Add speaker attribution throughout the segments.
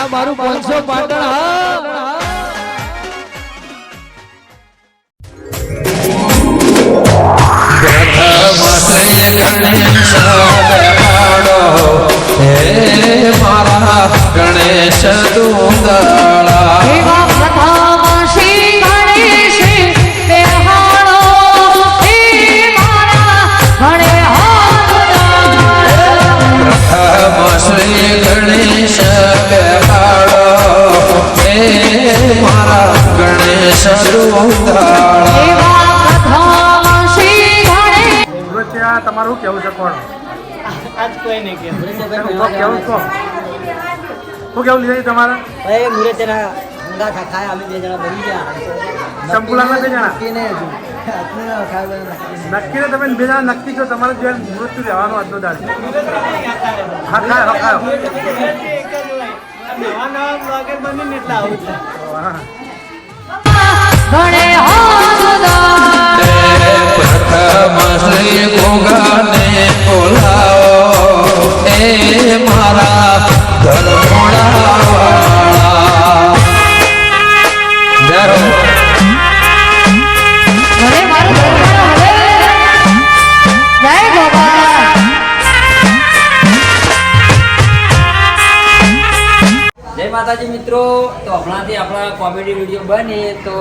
Speaker 1: આ મારું 500 પાટણ હા
Speaker 2: મારા ગણેશ દુંદળા શ્રી ગણેશ બેહાડો હે મારા ગણેશ દુંદળા
Speaker 3: તમારું કેવું છે કોણ
Speaker 4: આજ કોઈ નહીં
Speaker 3: કેવું છો શું કેવું લીધું તમારે
Speaker 4: ભાઈ મુરે તેના હંગા ખાય અમે બે જણા બની ગયા
Speaker 3: સંપૂર્ણ બે જણા
Speaker 4: નક્કી નહીં હજુ
Speaker 3: નક્કી ને તમે બે જણા નક્કી છો તમારે જે મૃત્યુ રહેવાનું આજનો દાડ હા ખાય હા
Speaker 2: પ્રથમ શ્રી ગોગાને બોલાવો એ મારા
Speaker 5: જય માતાજી મિત્રો, તો હમણાંથી આપણા કોમેડી વિડીયો બને તો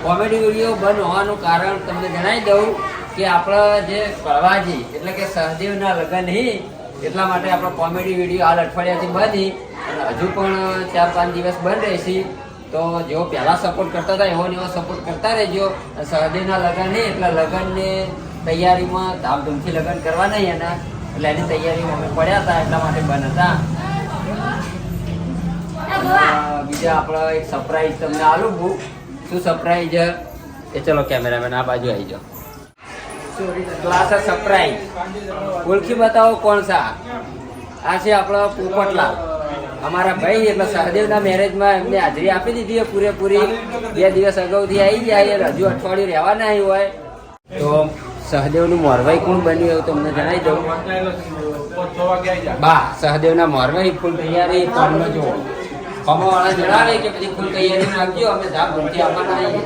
Speaker 5: કોમેડી વિડીયો બંધ હોવાનું કારણ તમને જણાવી દઉં કે આપણા જે પ્રવાજી એટલે કે સહદેવના લગ્ન નહીં એટલા માટે આપણો કોમેડી વિડીયો હાલ અઠવાડિયાથી બની અને હજુ પણ 4-5 દિવસ બંધ રહેશે. તો જેવો પહેલાં સપોર્ટ કરતા હતા એવો ને એવો સપોર્ટ કરતા રહેજો. સહદેવના લગ્ન નહીં એટલે લગ્નની તૈયારીમાં ધામધૂમથી લગ્ન કરવા નહીં એના એટલે એની તૈયારીમાં અમે પડ્યા હતા એટલા માટે બંધ હતા. બીજા આપણે એક સરપ્રાઈઝ તમને આલું હું. શું સરપ્રાઈઝ એ ચલો કેમેરામેન આ બાજુ આવી જાઓ. ક્લાસ સરપ્રાઈઝ ઓળખી બતાવો કોણ છે આ છે આપણો પોપટલાલ અમારા ભાઈ. એટલે સહદેવના મેરેજમાં એમને હાજરી આપી દીધી પૂરેપૂરી. 2 દિવસ અગાઉથી આવી જાય હજુ અઠવાડિયું રહેવા ના આવ્યું હોય તો સહદેવનું મોરવાઈ કોણ બન્યું એવું તમને જણાવી દઉં. બા સહદેવના મોરવાઈ ફૂલ તૈયારી કોણનો જુઓ કમાવાળા જણાવે કે બધી ફૂલ તૈયારી રાખજો અમે ધામ ધૂમથી આવવાના આવીએ.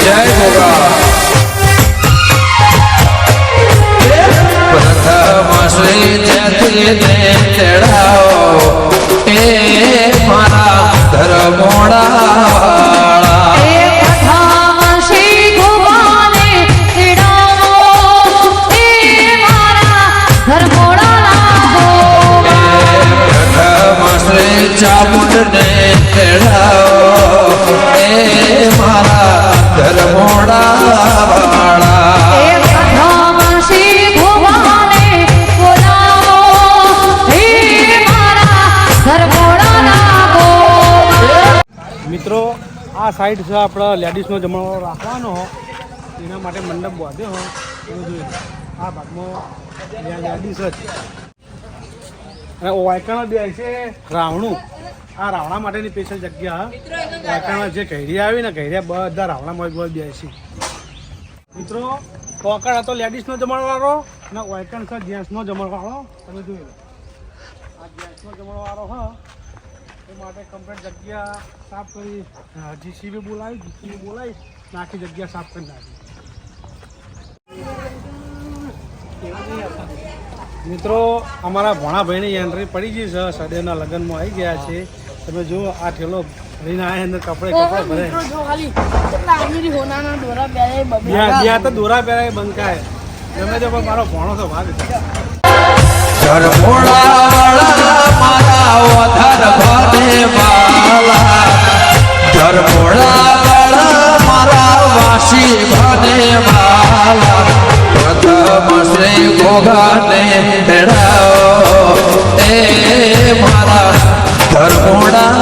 Speaker 2: જય ગોગા. પ્રથમ શ્રી જયથી ચડાવો એ મારા ધર્મોડા ચામુંડને ચડાવો એ મારા ધર્મોડા
Speaker 3: મિત્રો આ સાઈડ છે આપણા લેડીઝનો જમણવારો રાખવાનો એના માટે મંડપ બાંધ્યો હોય એવું જોઈએ. આ ભાગમાં લેડીઝ જ અને વાયકાણા બે છે રાવણું. આ રાવણા માટેની સ્પેશિયલ જગ્યા વાયકાણા જે ઘેરિયા આવી ને ઘેરિયા બધા રાવણામાં બે છે. મિત્રો પોકળ હતો લેડીઝનો જમણવારો અને વાયકાણ છે જેન્ટ્સનો જમણવારો. તમે જોઈ લો આ જેન્ટ્સનો જમણવારો હા એ માટે કમ્પ્લીટ જગ્યા સાફ કરી જીસીબી બોલાવી નાખી જગ્યા સાફ કરી નાખી. મિત્રો અમારા ભોણાભાઈની એન્ટ્રી પડી ગઈ છે. સહદેવના લગ્નમાં આવી ગયા છે. તમે જુઓ આ ઠેલો લઈને આવ્યા અંદર કપડે ભરે તો દોરા પહેરાય બંકાય ગમે તે પણ મારો ભોણો તો ભાગ છે.
Speaker 2: શ્રી ગોગાને મેળાવો એ મારા ધર્મોડા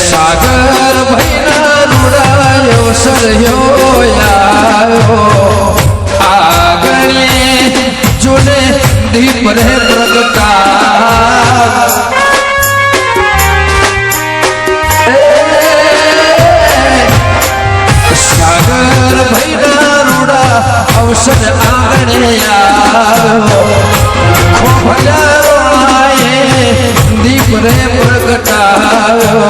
Speaker 2: સાગર ભૈના રૂડા અવસર્યો આવ્યો આગળે જોને દીપ રે પ્રગટા સાગર ભૈના રૂડા અવસર આગળે આવ્યો ખોભલાએ દીપ રે પ્રગટાવ્યો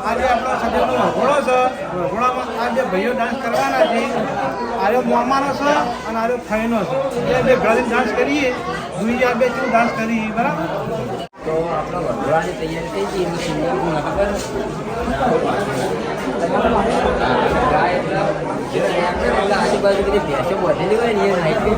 Speaker 3: આજે આપણો સદેવનો વઘોડો છે. વઘોડામાં આ બે ભાઈઓ ડાન્સ કરવાના છે. આર્યો મોમાનો છે અને આર્યો ફઈનો છે. એ બે ભેળીને ડાન્સ કરીએ. જોઈએ આ બે શું ડાન્સ કરી બરાબર.
Speaker 5: તો આપણા વઘોડાની તૈયારી થઈ ગઈ એનું સિંગલ ગુણ ખબર આજુબાજુ બધી ભેંસો વધેલી હોય ને એ નાખી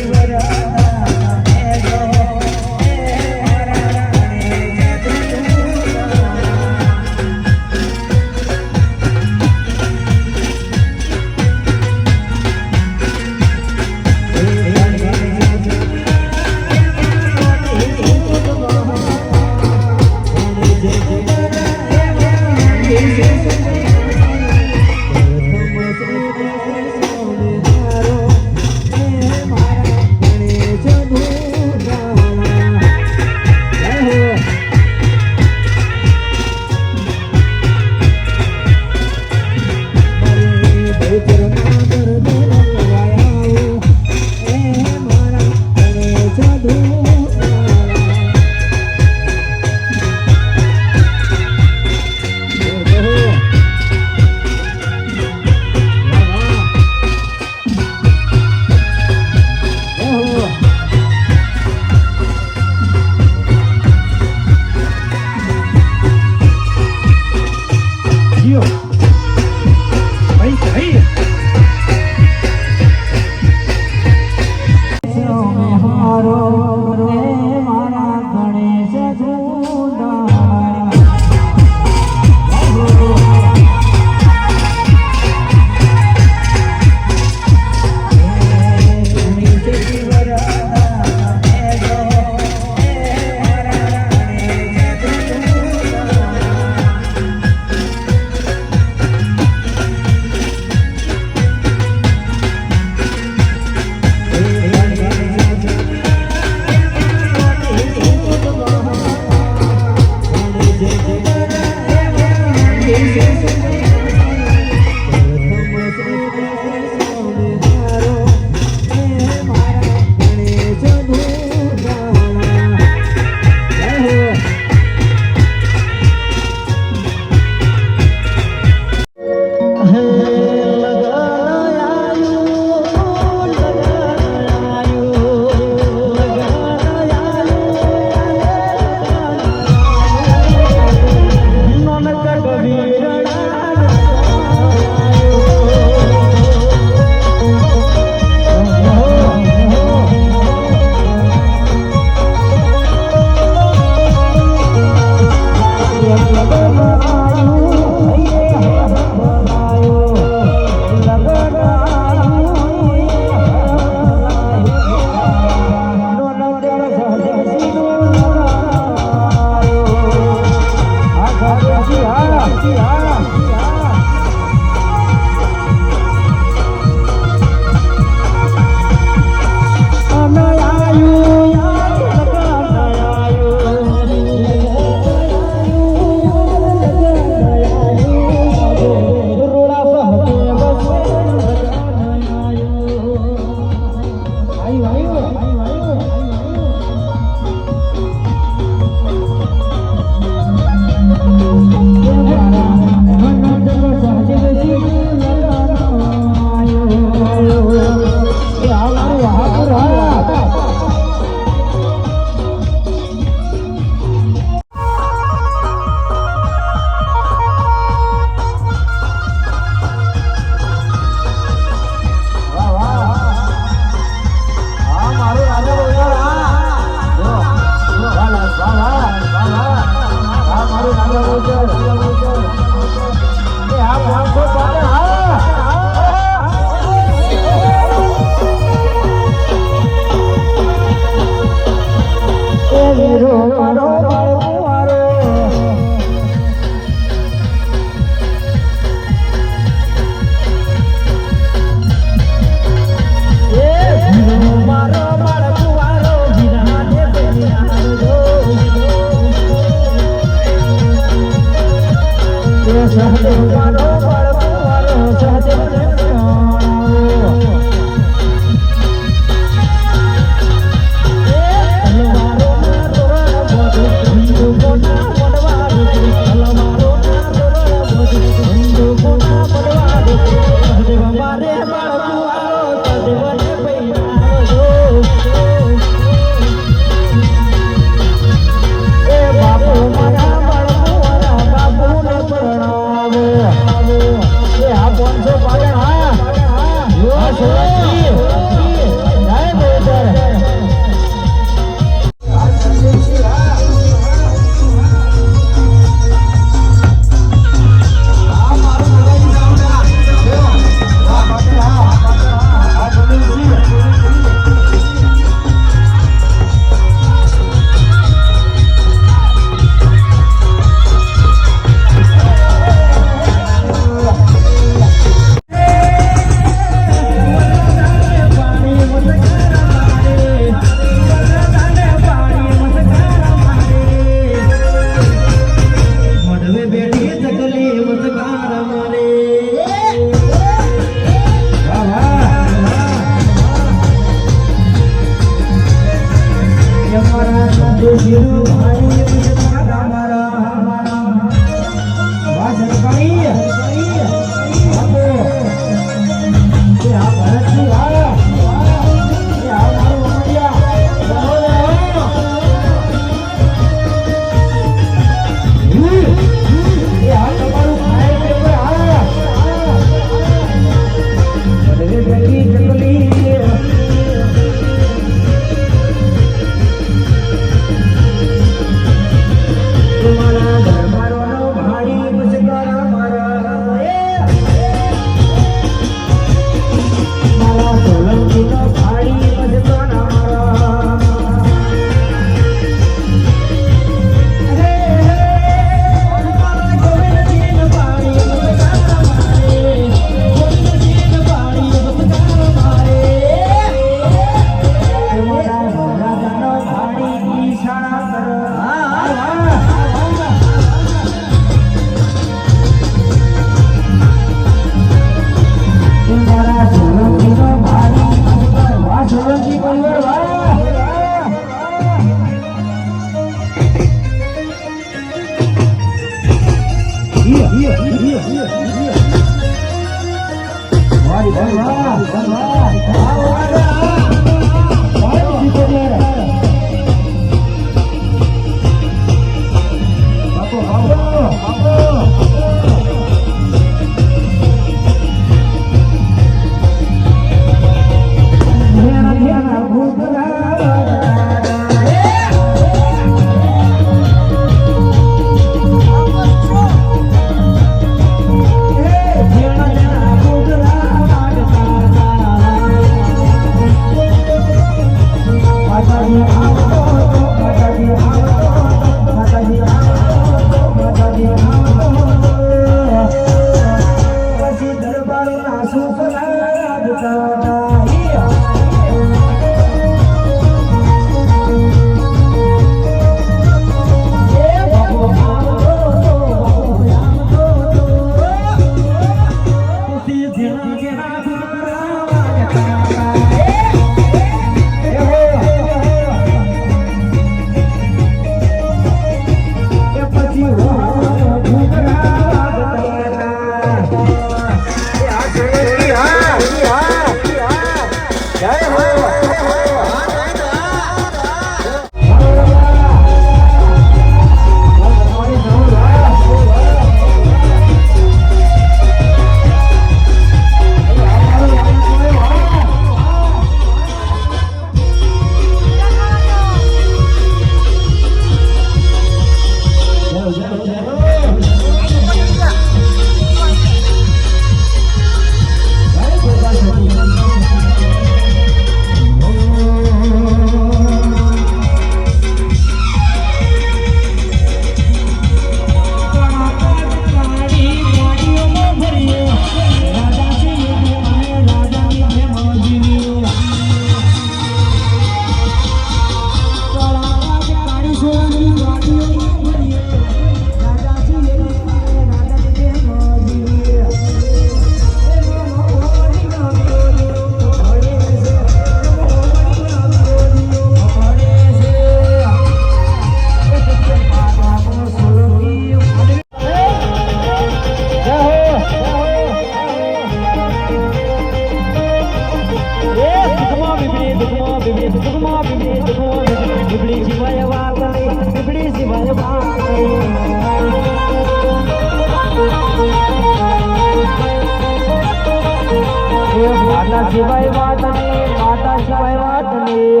Speaker 1: સિવાય વાત નહીં, માતા સિવાય વાત નહીં.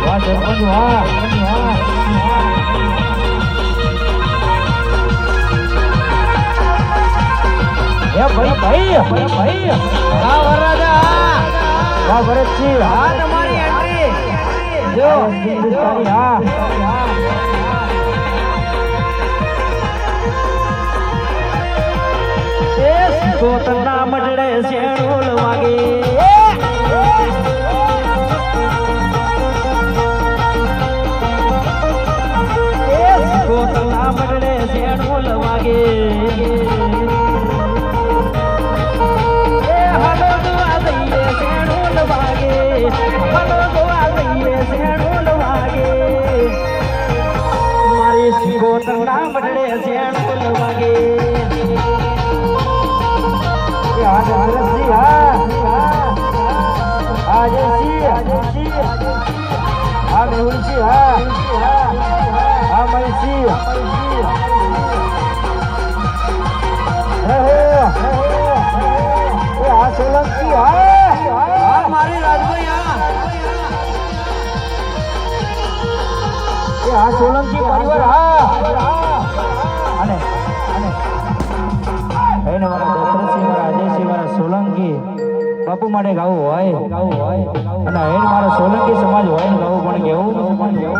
Speaker 1: વાહ સરપંચ વાહ. ભાઈ હા વરરાજા વાહ ભરતસિંહ હા તમારી એન્ટ્રી જો હિન્દુસ્તાની હા એ ગોતના મડડે શેણોલ વાગે ગોતના મડડે શેણોલ વાગે ગોતના મડડે શેણોલ વાગે મારી રાજભાઈ સોલંકી પરિવાર અને મારા દશરથસિંહ મારા અજયસિંહ મારા સોલંકી બાપુ માટે ગાવું હોય અને હેડ મારા સોલંકી સમાજ હોય ને ગાવું પણ કેવું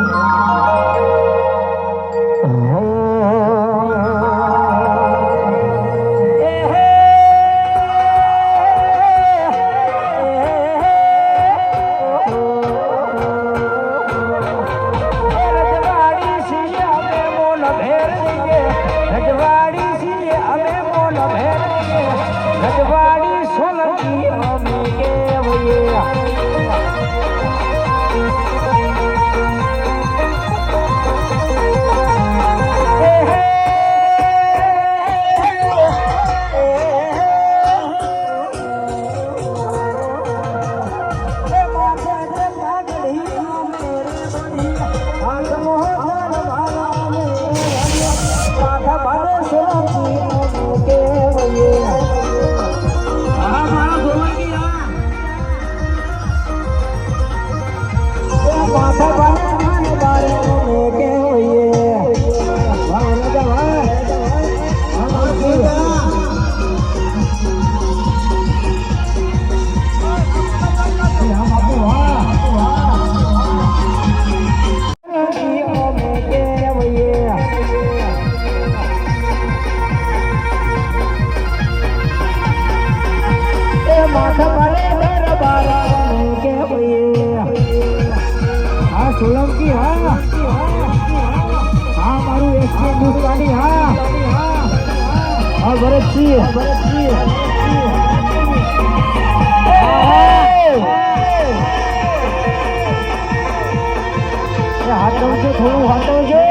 Speaker 1: સોલંકી હા મારું હિન્દુસ્તાની હા ભરતસિંહ હાથવજો થોડું હાથવજો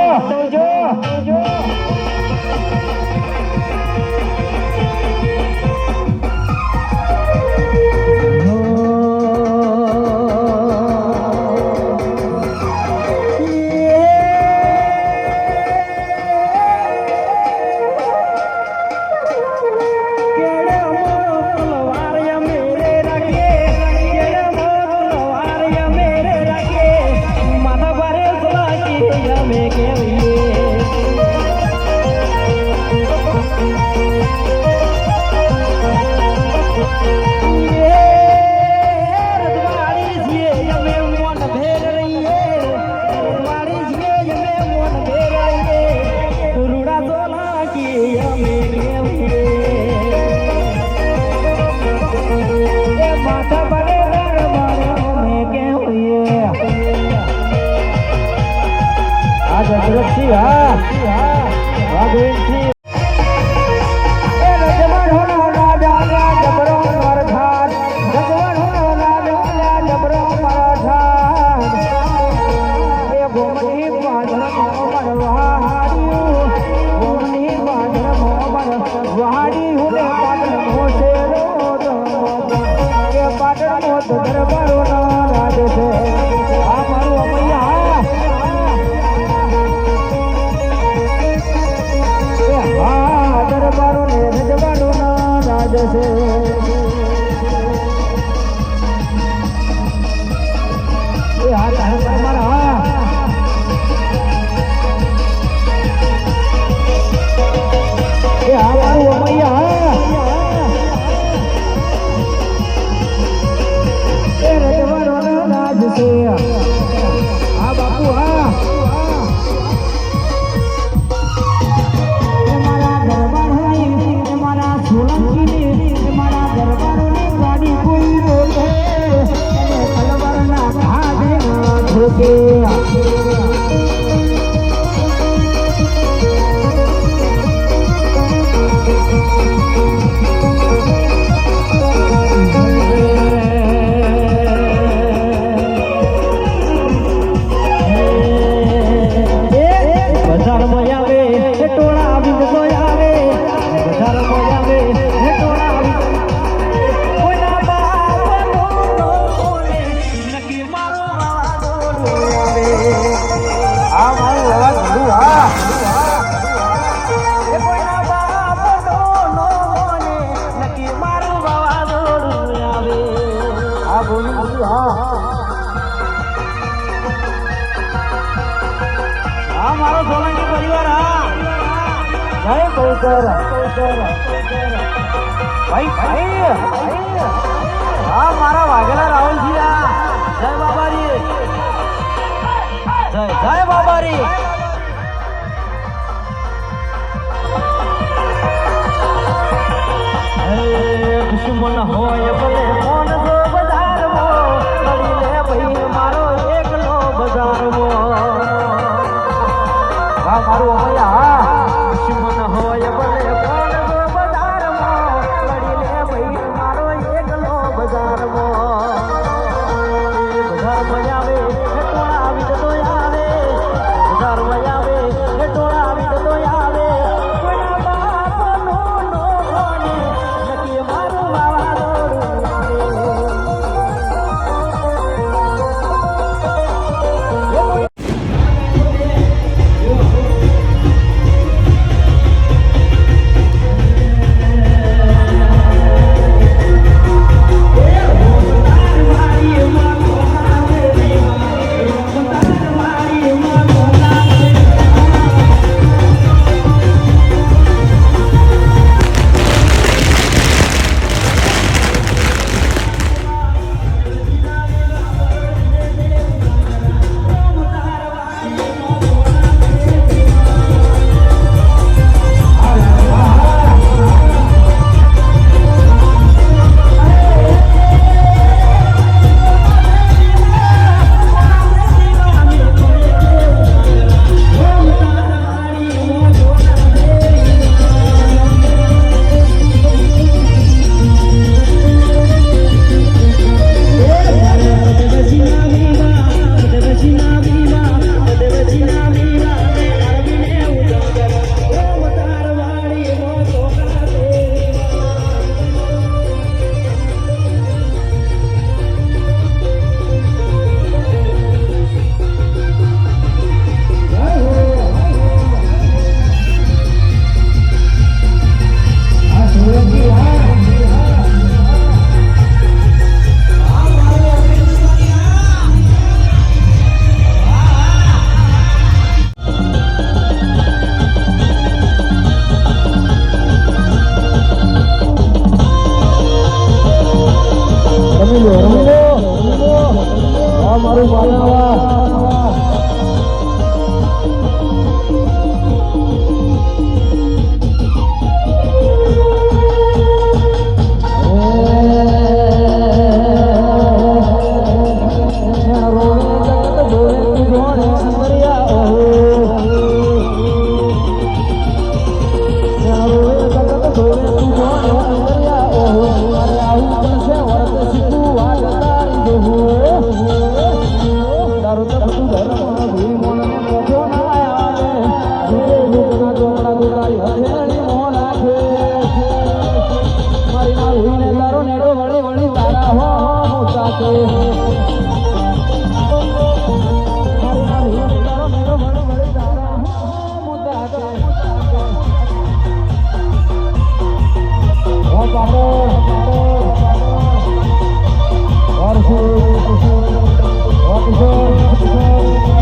Speaker 1: Yeah. બજારમાં આવે ટોળા આવી તો આવે બજારમાં આવે ટોળા આવી કોઈના બાપનો બોલે નકી મારો વાળો આવે આ મારું અવાજ ભલું હા એ કોઈના બાપનો બોલે નકી મારો વાળો આવે આ બોલું હા હા મારો સોલંકી પરિવાર હા જય કૌશર ભાઈ ભાઈ હા મારા વાઘેલા રાહુલજી હા જય બાબારી જય જય બાબારી દુશ્મન હોય ભલે કોણ જો બજારમાં કરી લે ભાઈ મારો એકલો બજારમાં મારું અમયા દુશ્મન હોય ભલે કોણ જો બજારમાં લડી લે ભાઈ મારો એકલો બજારમાં બજારમાં આવે ટોળા આવી તો આવે બજારમાં આવે ટોળા આવી તો આવે કોઈના બાપનો નો કોને નકી મારું વાવાઝોડું આવે મારું બાલાવા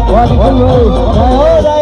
Speaker 1: જય હો